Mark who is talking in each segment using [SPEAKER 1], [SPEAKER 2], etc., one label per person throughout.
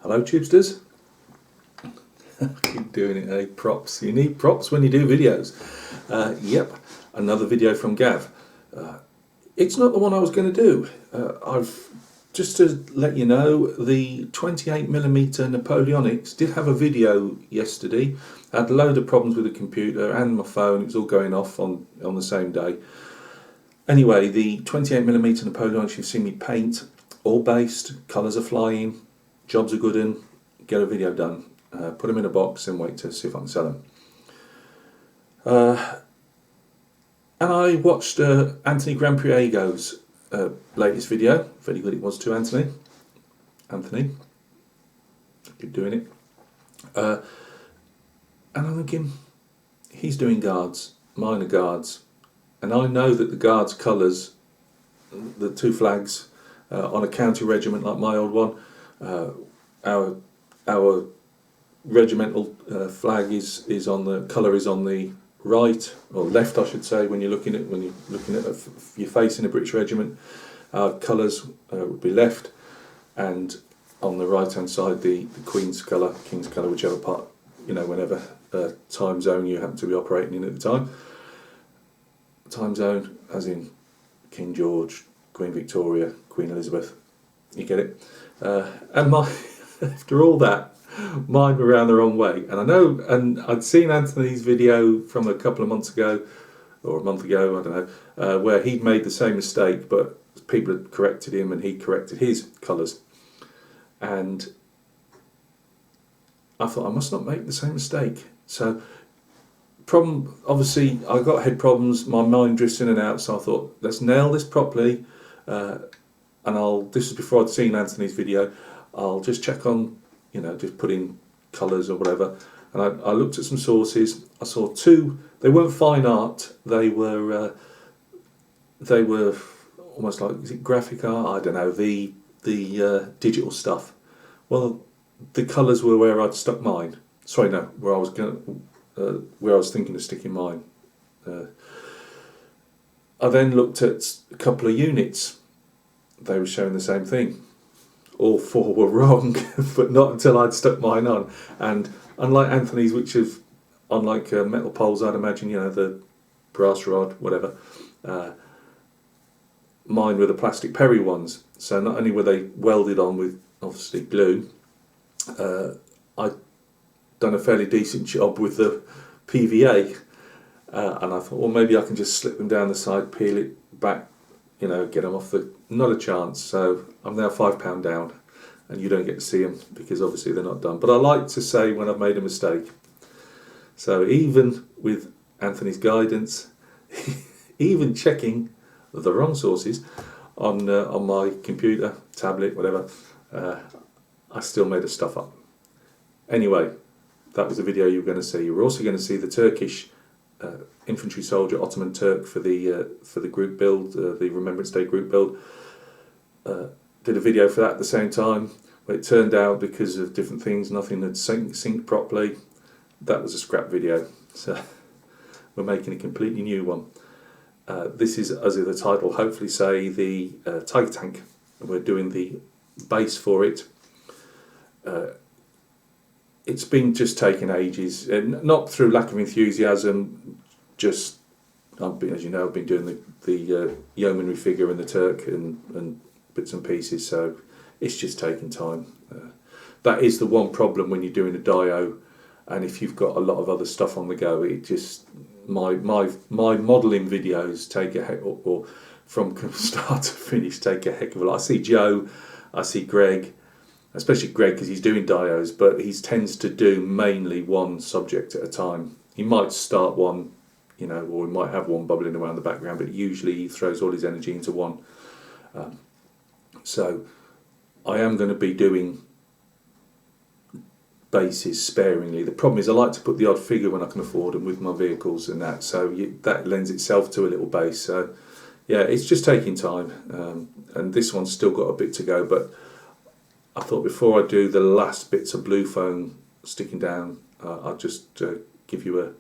[SPEAKER 1] Hello Tubesters. I keep doing it, eh? Props. You need props when you do videos. Yep, another video from Gav. It's not the one I was going to do. Just to let you know, the 28mm Napoleonics did have a video yesterday. I had a load of problems with the computer and my phone. It was all going off on the same day. Anyway, the 28mm Napoleonics you've seen me paint, all based, colours are flying, jobs are good in, get a video done. Put them in a box and wait to see if I can sell them. And I watched Anthony Grampriego's latest video. Very good it was too, Anthony. Keep doing it. And I'm thinking, he's doing guards, mine are guards. And I know that the guards' colours, the two flags, on a county regiment like my old one, our regimental flag is on the colour is on the right or left, I should say. When you're looking at if you're facing a British regiment, our colours would be left, and on the right hand side the Queen's colour, King's colour, whichever part, whenever time zone you happen to be operating in at the time. Time zone, as in King George, Queen Victoria, Queen Elizabeth. You get it. And after all that, mine were around the wrong way. And I know, and I'd seen Anthony's video from a couple of months ago, or a month ago, I don't know, where he'd made the same mistake, but people had corrected him and he corrected his colours. And I thought, I must not make the same mistake. So, obviously, I got head problems, my mind drifts in and out, so I thought, let's nail this properly. And this is before I'd seen Anthony's video, I'll just check on, just put in colours or whatever. And I looked at some sources. I saw two. They weren't fine art. They were almost like, is it graphic art? I don't know, the digital stuff. Well, the colours were where I'd stuck mine. Sorry, no, where I was thinking of sticking mine. I then looked at a couple of units. They were showing the same thing. All four were wrong, but not until I'd stuck mine on. And unlike Anthony's, which is on like metal poles, I'd imagine, the brass rod, whatever, mine were the plastic Perry ones. So not only were they welded on with, obviously, glue, I'd done a fairly decent job with the PVA. And I thought, well, maybe I can just slip them down the side, peel it back, get them off not a chance. So I'm now £5 down, and you don't get to see them because obviously they're not done. But I like to say when I've made a mistake. So even with Anthony's guidance, even checking the wrong sources on my computer, tablet, whatever, I still made the stuff up. Anyway, that was the video you were going to see. You were also going to see the Turkish infantry soldier, Ottoman Turk, for the group build, the Remembrance Day group build. Did a video for that at the same time, but it turned out, because of different things, nothing had synced properly. That was a scrap video, so we're making a completely new one. This is, as the title hopefully say, the Tiger Tank. We're doing the base for it. It's been just taking ages, and not through lack of enthusiasm. Just, as you know, I've been doing the yeomanry figure and the Turk and bits and pieces. So it's just taking time. That is the one problem when you're doing a dio, and if you've got a lot of other stuff on the go, it just my modelling videos take a heck, or from start to finish take a heck of a lot. I see Joe, I see Greg. Especially Greg, because he's doing dios, but he tends to do mainly one subject at a time. He might start one, or he might have one bubbling around the background, but usually he throws all his energy into one. So I am going to be doing bases sparingly. The problem is I like to put the odd figure when I can afford them with my vehicles and that, so that lends itself to a little base. So yeah, it's just taking time, and this one's still got a bit to go, but I thought before I do the last bits of blue foam sticking down, I'll just give you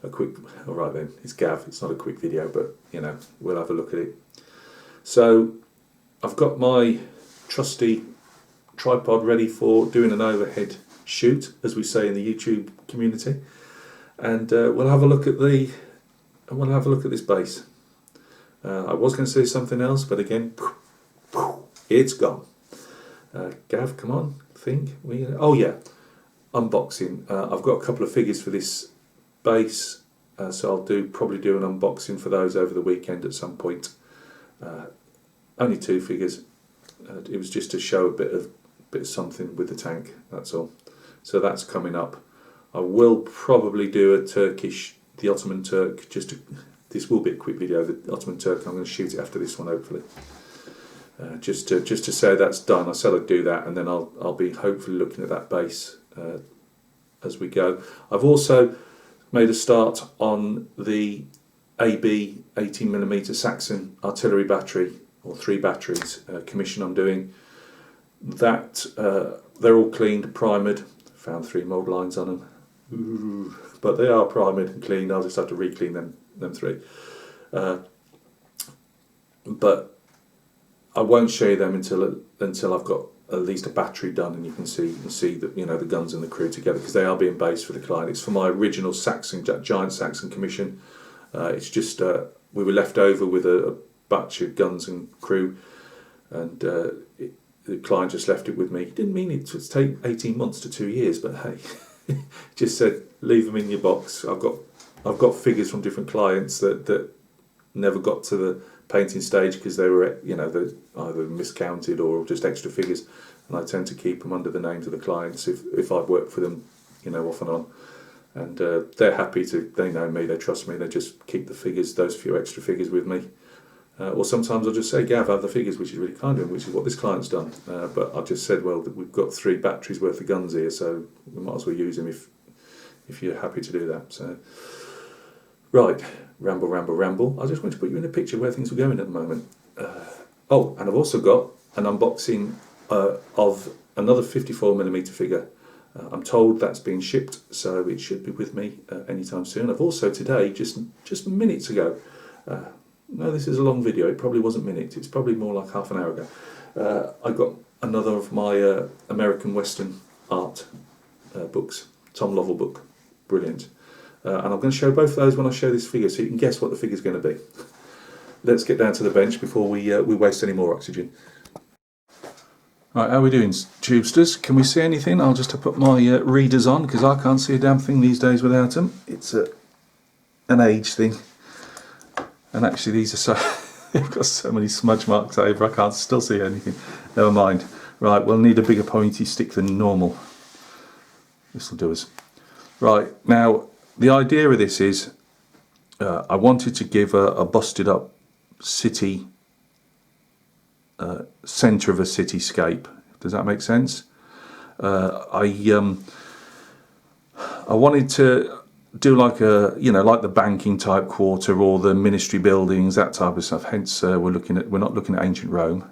[SPEAKER 1] a quick, alright then, it's Gav, it's not a quick video, but we'll have a look at it. So I've got my trusty tripod ready for doing an overhead shoot, as we say in the YouTube community, and we'll have a look at this base. I was going to say something else, but again, it's gone. Gav, come on, think. Oh yeah, unboxing. I've got a couple of figures for this base, so I'll probably do an unboxing for those over the weekend at some point. Only 2 figures. It was just to show a bit of something with the tank. That's all. So that's coming up. I will probably do the Ottoman Turk. This will be a quick video. The Ottoman Turk. I'm going to shoot it after this one, hopefully. Just to say that's done. I said I'd do that, and then I'll be hopefully looking at that base as we go. I've also made a start on the AB 18mm Saxon artillery battery, or 3 batteries commission I'm doing. That they're all cleaned, primered. Found 3 mould lines on them. Ooh, but they are primered and cleaned. I'll just have to re-clean them 3. But I won't show you them until I've got at least a battery done, and you can see that the guns and the crew together, because they are being based for the client. It's for my original giant Saxon commission. It's just we were left over with a batch of guns and crew, and the client just left it with me. He didn't mean it to take 18 months to 2 years, but hey, just said leave them in your box. I've got figures from different clients that never got to the painting stage because they were they're either miscounted or just extra figures, and I tend to keep them under the names of the clients if I've worked for them off and on, and they're happy to. They know me, they trust me, they just keep the figures, those few extra figures with me. Or sometimes I'll just say, Gav, have the figures, which is really kind of him, which is what this client's done. But I just said, well, we've got 3 batteries worth of guns here, so we might as well use them if you're happy to do that. So, right, ramble. I just want to put you in a picture where things are going at the moment. And I've also got an unboxing of another 54mm figure. I'm told that's been shipped, so it should be with me anytime soon. I've also today, just minutes ago, no, this is a long video. It probably wasn't minutes. It's probably more like half an hour ago. I got another of my American Western art books, Tom Lovell book. Brilliant. And I'm going to show both of those when I show this figure, so you can guess what the figure's going to be. Let's get down to the bench before we waste any more oxygen. Right, how are we doing, tubesters? Can we see anything? I'll just put my readers on, because I can't see a damn thing these days without them. It's an age thing. And actually these are they've got so many smudge marks over, I can't still see anything. Never mind. Right, we'll need a bigger pointy stick than normal. This will do us. Right, now the idea of this is I wanted to give a busted up city, centre of a cityscape. Does that make sense? I wanted to do like like the banking type quarter or the ministry buildings, that type of stuff. Hence, we're not looking at ancient Rome.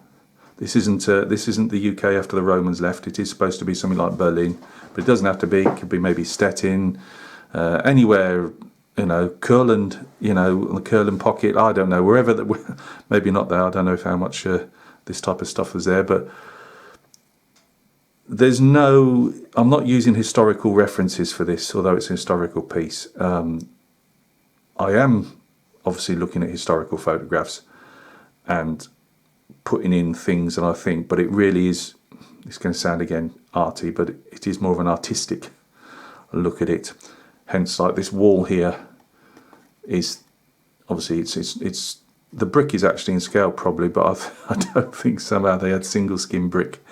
[SPEAKER 1] This isn't the UK after the Romans left. It is supposed to be something like Berlin, but it doesn't have to be. It could be maybe Stettin, anywhere, Kurland, the Kurland pocket. I don't know, wherever that. Maybe not there. I don't know how much this type of stuff is there, but. I'm not using historical references for this, although it's a historical piece. I am obviously looking at historical photographs and putting in things that I think, but it really is, it's going to sound again arty, but it is more of an artistic look at it. Hence, like this wall here is obviously it's the brick is actually in scale probably, but I don't think somehow they had single skin brick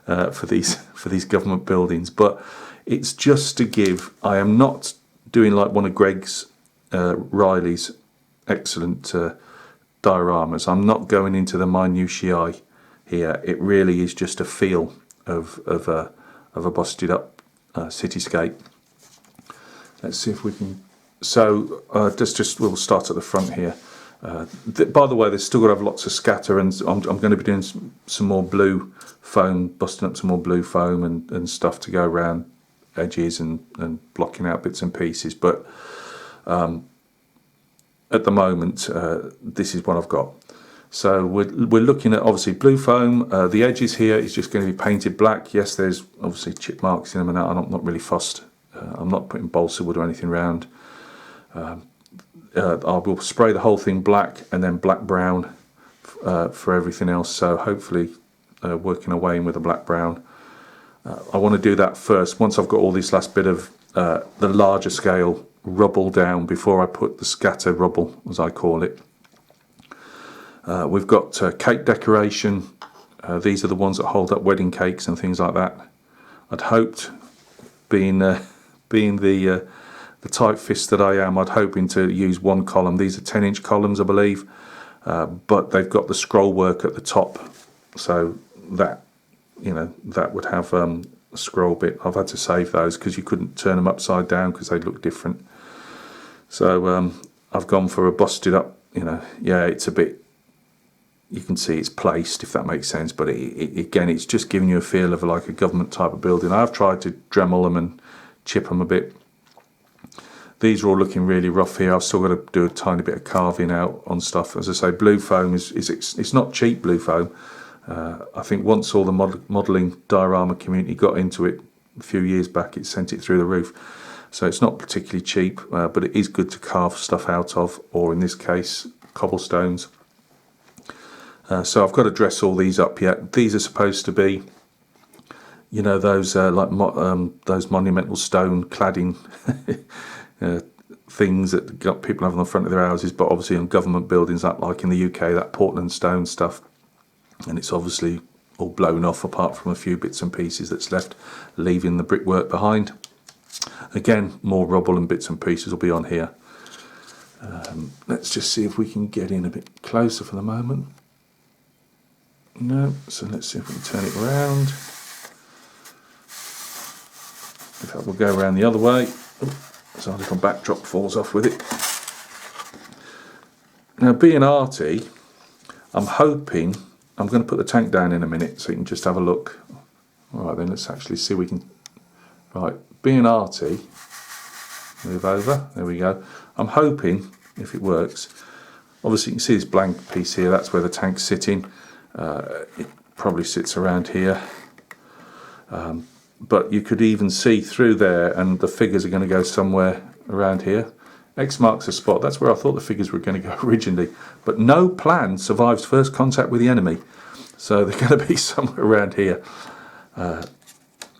[SPEAKER 1] for these government buildings. But it's just to give. I am not doing like one of Greg's Riley's excellent dioramas. I'm not going into the minutiae here. It really is just a feel of a busted up cityscape. Let's see if we can. So we'll start at the front here. By the way, they've still got to have lots of scatter, and I'm going to be doing some more blue foam, busting up some more blue foam and stuff to go around edges and blocking out bits and pieces. But at the moment, this is what I've got. So we're looking at obviously blue foam. The edges here is just going to be painted black. Yes, there's obviously chip marks in them and that. I'm not really fussed. I'm not putting balsa wood or anything around. I will spray the whole thing black and then black brown for everything else. So hopefully working away in with a black brown. I want to do that first once I've got all this last bit of the larger scale rubble down before I put the scatter rubble, as I call it. We've got cake decoration. These are the ones that hold up wedding cakes and things like that. I'd hoped, being the tight fist that I am, I'd hoping to use one column. These are 10-inch columns, I believe, but they've got the scroll work at the top, so that that would have a scroll bit. I've had to save those because you couldn't turn them upside down because they look different. So I've gone for a busted up. Yeah, it's a bit. You can see it's placed, if that makes sense, but again, it's just giving you a feel of like a government type of building. I've tried to Dremel them and chip them a bit. These are all looking really rough here. I've still got to do a tiny bit of carving out on stuff. As I say, blue foam it's not cheap blue foam. I think once all the modelling diorama community got into it a few years back, it sent it through the roof. So it's not particularly cheap, but it is good to carve stuff out of, or in this case, cobblestones. So I've got to dress all these up yet. These are supposed to be, those those monumental stone cladding things that people have on the front of their houses, but obviously on government buildings, like in the UK, that Portland stone stuff. And it's obviously all blown off apart from a few bits and pieces that's left, leaving the brickwork behind. Again, more rubble and bits and pieces will be on here. Let's just see if we can get in a bit closer for the moment. No, so let's see if we can turn it around. In fact, we'll go around the other way. So our little backdrop falls off with it. Now, being arty, I'm hoping, I'm going to put the tank down in a minute so you can just have a look. All right, then let's actually see if we can. Right, being arty, move over, there we go. I'm hoping, if it works, obviously you can see this blank piece here, that's where the tank's sitting. It probably sits around here, but you could even see through there, and the figures are going to go somewhere around here. X marks the spot. That's where I thought the figures were going to go originally, but no plan survives first contact with the enemy, so they're going to be somewhere around here.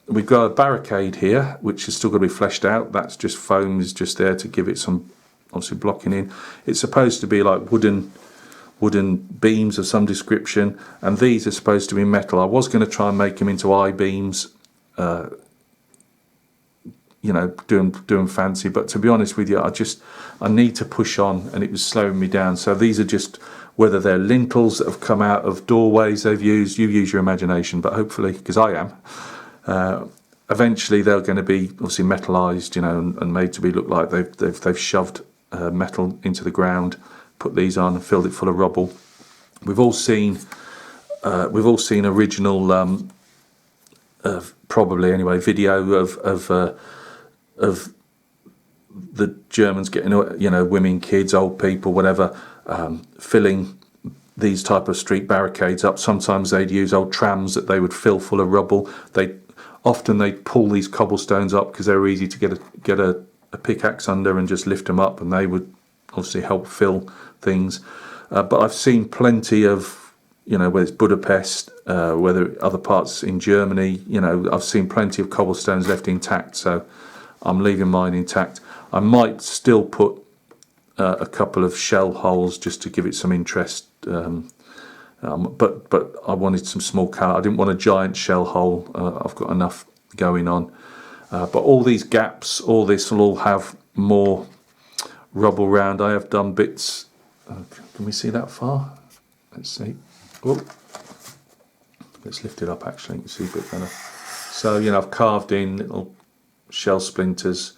[SPEAKER 1] We've got a barricade here which is still going to be fleshed out. That's just foam, is just there to give it some, obviously, blocking in. It's supposed to be like wooden beams of some description, and these are supposed to be metal. I was going to try and make them into I-beams, doing fancy, but to be honest with you, I need to push on, and it was slowing me down. So these are just, whether they're lintels that have come out of doorways they've used, you use your imagination, but hopefully, because I am, eventually they're going to be obviously metallized, and made to be look like they've shoved metal into the ground, put these on and filled it full of rubble. We've all seen original, probably anyway, video of the Germans getting, women, kids, old people, whatever, filling these type of street barricades up. Sometimes they'd use old trams that they would fill full of rubble. Often they'd pull these cobblestones up because they were easy to get a pickaxe under and just lift them up, and they would obviously help fill things. But I've seen plenty of, whether it's Budapest, whether other parts in Germany, I've seen plenty of cobblestones left intact, so I'm leaving mine intact. I might still put a couple of shell holes just to give it some interest, but I wanted some small colour. I didn't want a giant shell hole. I've got enough going on. But all these gaps, all this will all have more rubble round. I have done bits. Can we see that far? Let's see. Oh, let's lift it up. Actually, you can see a bit better. So I've carved in little shell splinters,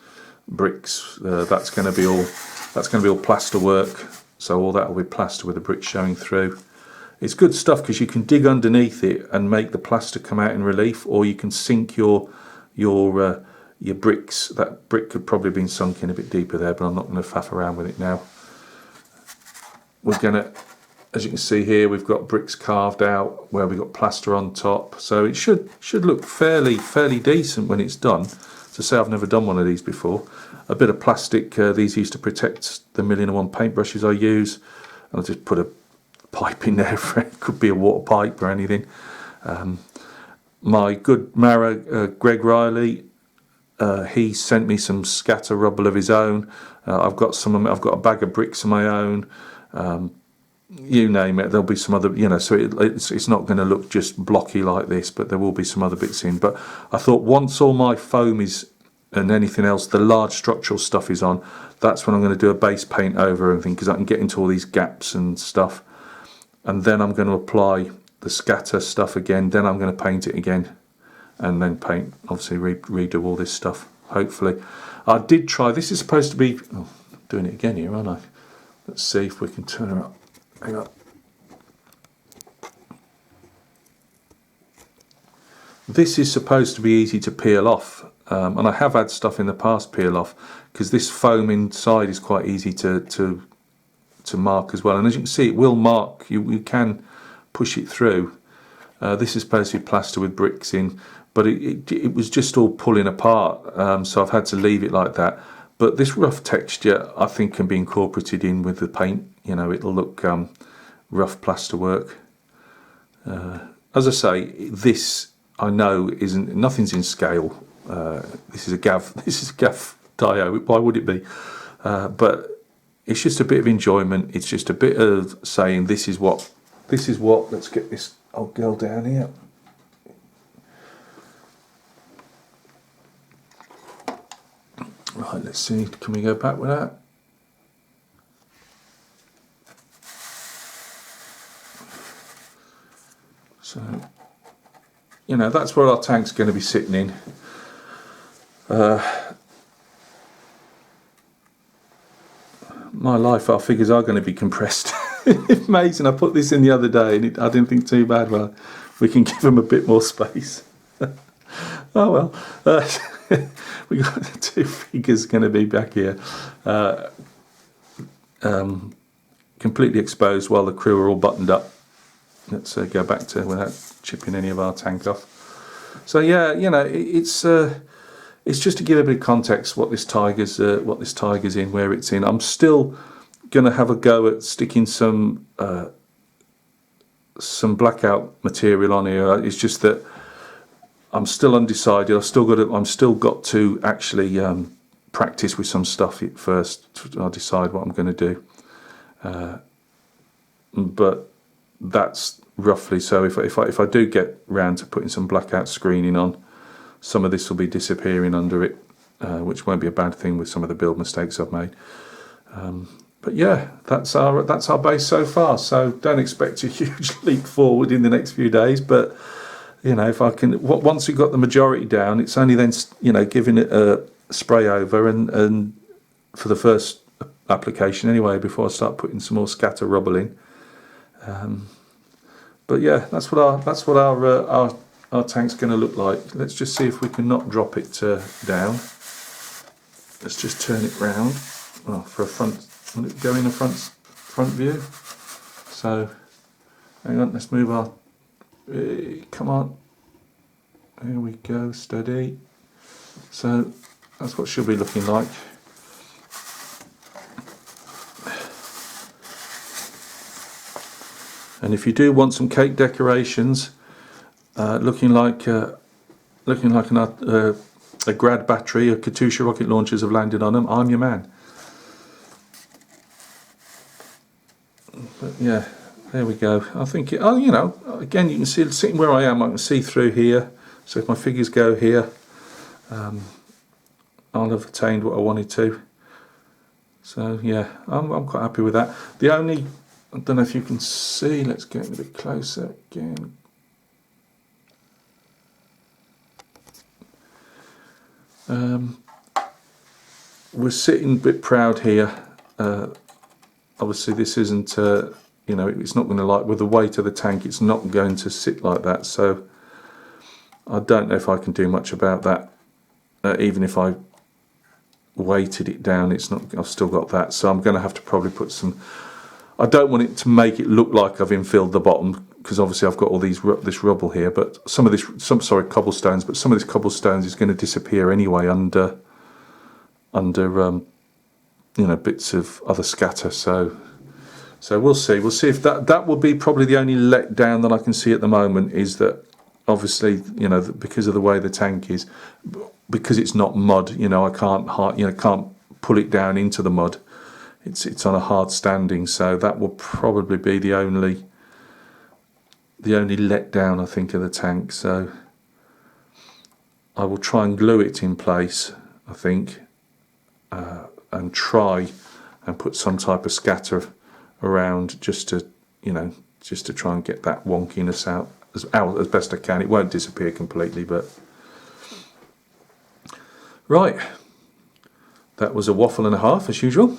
[SPEAKER 1] bricks. That's going to be all plaster work. So all that will be plaster with the bricks showing through. It's good stuff because you can dig underneath it and make the plaster come out in relief, or you can sink your bricks. That brick could probably have been sunk in a bit deeper there, but I'm not going to faff around with it now. We're going to as you can see here, we've got bricks carved out where we've got plaster on top, so it should look fairly decent when it's done. To say, I've never done one of these before. A bit of plastic, these used to protect the 1,000,001 paintbrushes I use. I'll just put a pipe in there for it. Could be a water pipe or anything. My good Mara, Greg Riley, he sent me some scatter rubble of his own. I've got a bag of bricks of my own. You name it, there'll be some other, so it's not going to look just blocky like this, but there will be some other bits in. But I thought once all my foam is, and anything else, the large structural stuff is on, that's when I'm going to do a base paint over everything, because I can get into all these gaps and stuff. And then I'm going to apply the scatter stuff again, then I'm going to paint it again, and then paint, obviously redo all this stuff, hopefully. I did try, this is supposed to be, doing it again here, aren't I? Let's see if we can turn her up. Hang on. This is supposed to be easy to peel off, and I have had stuff in the past peel off, because this foam inside is quite easy to mark as well. And as you can see, it will mark. You can push it through. This is supposed to be plaster with bricks in, but it was just all pulling apart, so I've had to leave it like that. But this rough texture, I think, can be incorporated in with the paint. It'll look rough plaster work. As I say, this I know nothing's in scale. This is a gaff dio. Why would it be? But it's just a bit of enjoyment. It's just a bit of saying this is what. Let's get this old girl down here. Right, let's see. Can we go back with that? So, that's where our tank's going to be sitting in. My life, our figures are going to be compressed. Amazing. I put this in the other day and I didn't think too bad. Well, we can give them a bit more space. Oh well. We got 2 figures going to be back here, completely exposed while the crew are all buttoned up. Let's go back to without chipping any of our tank off. So yeah, it's just to give a bit of context what this tiger's in, where it's in. I'm still going to have a go at sticking some blackout material on here. It's just that I'm still undecided. I'm still got to actually practice with some stuff first. I'll decide what I'm going to do. But that's roughly so. If I do get round to putting some blackout screening on, some of this will be disappearing under it, which won't be a bad thing with some of the build mistakes I've made. But yeah, that's our base so far. So don't expect a huge leap forward in the next few days, but if I can, once we've got the majority down, it's only then giving it a spray over and for the first application anyway, before I start putting some more scatter rubble in. But yeah, that's what our tank's going to look like. Let's just see if we can not drop it down. Let's just turn it round. Oh, for a front, will it go in a front view? So hang on, let's move our. Come on, here we go, steady. So that's what she'll be looking like. And if you do want some cake decorations, looking like a grad battery, a Katusha rocket launchers have landed on them, I'm your man. But yeah, there we go. I think again, you can see sitting where I am, I can see through here. So if my figures go here, I'll have attained what I wanted to. So yeah, I'm quite happy with that. The only, I don't know if you can see, let's get a bit closer again. We're sitting a bit proud here. Obviously this isn't, it's not going to, like with the weight of the tank, it's not going to sit like that. So I don't know if I can do much about that. Even if I weighted it down, it's not. I've still got that. So I'm going to have to probably put some. I don't want it to make it look like I've infilled the bottom, because obviously I've got all this rubble here, but cobblestones, but some of this cobblestones is going to disappear anyway under you know, bits of other scatter. So we'll see if that will be probably the only letdown that I can see at the moment, is that obviously, you know, because of the way the tank is, because it's not mud, you know, I can't pull it down into the mud. It's on a hard standing, so that will probably be the only letdown, I think, of the tank. So I will try and glue it in place, I think, and try and put some type of scatter around, just to try and get that wonkiness out as best I can. It won't disappear completely, but right, that was a waffle and a half as usual.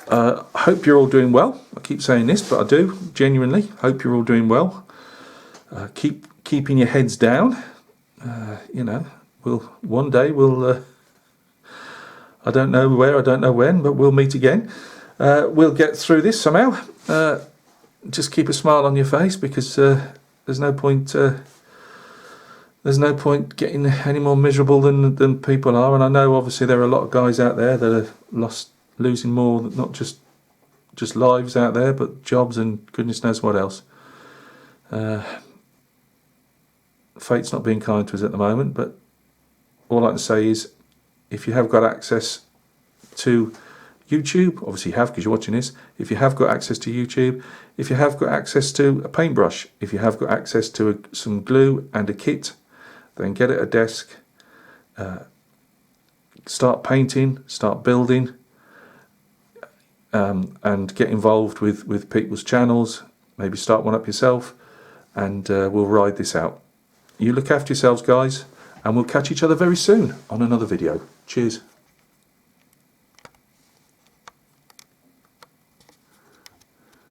[SPEAKER 1] I hope you're all doing well. I keep saying this, but I do genuinely hope you're all doing well. Keeping your heads down. You know, one day we'll I don't know where, I don't know when, but we'll meet again. We'll get through this somehow. Just keep a smile on your face, because there's no point getting any more miserable than people are. And I know obviously there are a lot of guys out there that are losing more, not just lives out there, but jobs and goodness knows what else. Fate's not being kind to us at the moment, but all I can say is, if you have got access to YouTube, obviously you have because you're watching this, if you have got access to YouTube, if you have got access to a paintbrush, if you have got access to some glue and a kit, then get at a desk, start painting, start building, and get involved with people's channels. Maybe start one up yourself, and we'll ride this out. You look after yourselves, guys, and we'll catch each other very soon on another video. Cheers.